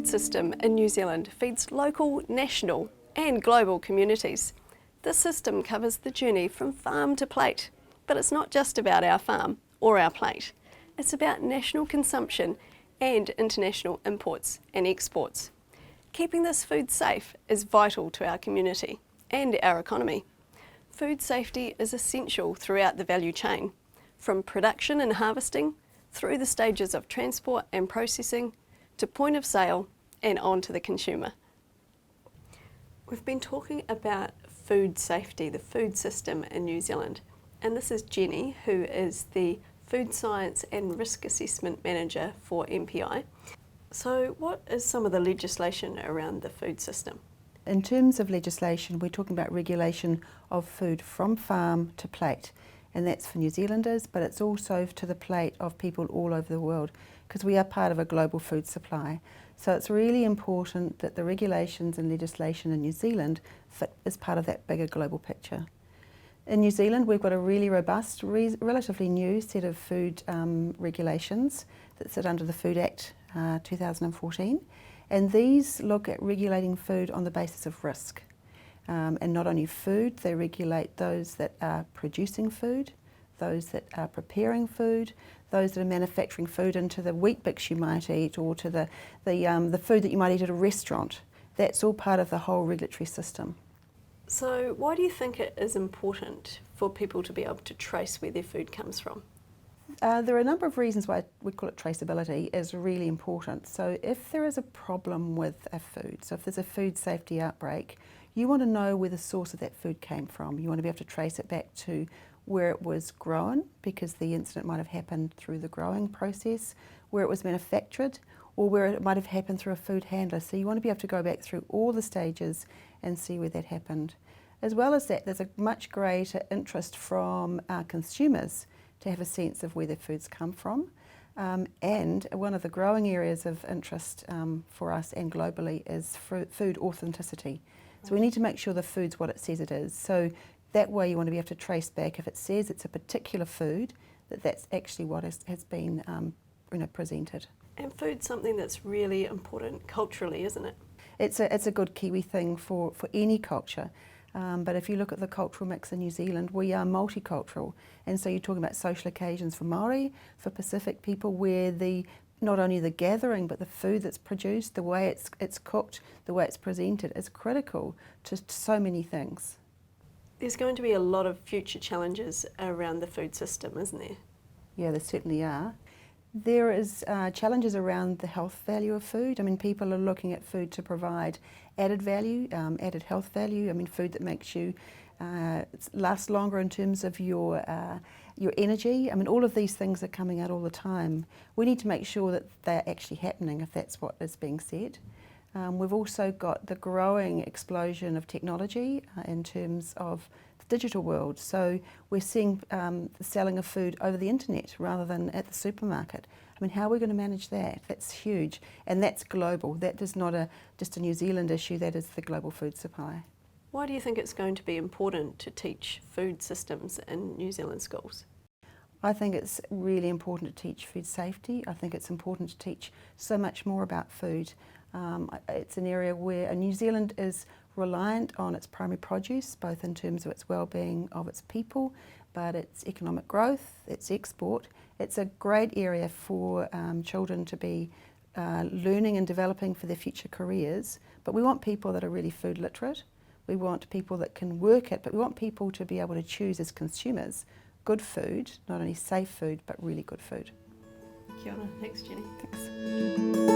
system in New Zealand feeds local, national and global communities. This system covers the journey from farm to plate, but it's not just about our farm or our plate. It's about national consumption and international imports and exports. Keeping this food safe is vital to our community and our economy. Food safety is essential throughout the value chain, from production and harvesting, through the stages of transport and processing, to point of sale and on to the consumer. We've been talking about food safety, the food system in New Zealand, and this is Jenny, who is the Food Science and Risk Assessment Manager for MPI. So what is some of the legislation around the food system? In terms of legislation, we're talking about regulation of food from farm to plate, and that's for New Zealanders, but it's also to the plate of people all over the world, because we are part of a global food supply. So it's really important that the regulations and legislation in New Zealand fit as part of that bigger global picture. In New Zealand, we've got a really robust, relatively new set of food regulations that sit under the Food Act 2014, and these look at regulating food on the basis of risk. And not only food, they regulate those that are producing food, those that are preparing food, those that are manufacturing food into the wheat bix you might eat, or to the food that you might eat at a restaurant. That's all part of the whole regulatory system. So why do you think it is important for people to be able to trace where their food comes from? There are a number of reasons why we call it traceability is really important. So if there is a problem with a food, so if there's a food safety outbreak, you want to know where the source of that food came from. You want to be able to trace it back to where it was grown, because the incident might have happened through the growing process, where it was manufactured, or where it might have happened through a food handler. So you want to be able to go back through all the stages and see where that happened. As well as that, there's a much greater interest from our consumers to have a sense of where their food's come from. And one of the growing areas of interest for us and globally is food authenticity. So we need to make sure the food's what it says it is. So that way you want to be able to trace back, if it says it's a particular food, that's actually what has been presented. And food's something that's really important culturally, isn't it? It's a good Kiwi thing for any culture. But if you look at the cultural mix in New Zealand, we are multicultural. And so you're talking about social occasions for Māori, for Pacific people, where not only the gathering, but the food that's produced, the way it's cooked, the way it's presented is critical to so many things. There's going to be a lot of future challenges around the food system, isn't there? Yeah, there certainly are. There is challenges around the health value of food. I mean, people are looking at food to provide added value, added health value. I mean, food that makes you last longer in terms of your energy. I mean, all of these things are coming out all the time. We need to make sure that they're actually happening, if that's what is being said. We've also got the growing explosion of technology in terms of the digital world. So we're seeing the selling of food over the internet rather than at the supermarket. I mean, how are we going to manage that? That's huge, and that's global. That is not just a New Zealand issue, that is the global food supply. Why do you think it's going to be important to teach food systems in New Zealand schools? I think it's really important to teach food safety. I think it's important to teach so much more about food. It's an area where New Zealand is reliant on its primary produce, both in terms of its well-being of its people, but its economic growth, its export. It's a great area for children to be learning and developing for their future careers, but we want people that are really food literate. We want people that can work it, but we want people to be able to choose as consumers good food, not only safe food, but really good food. Kia ora. Thanks, Jenny. Thanks.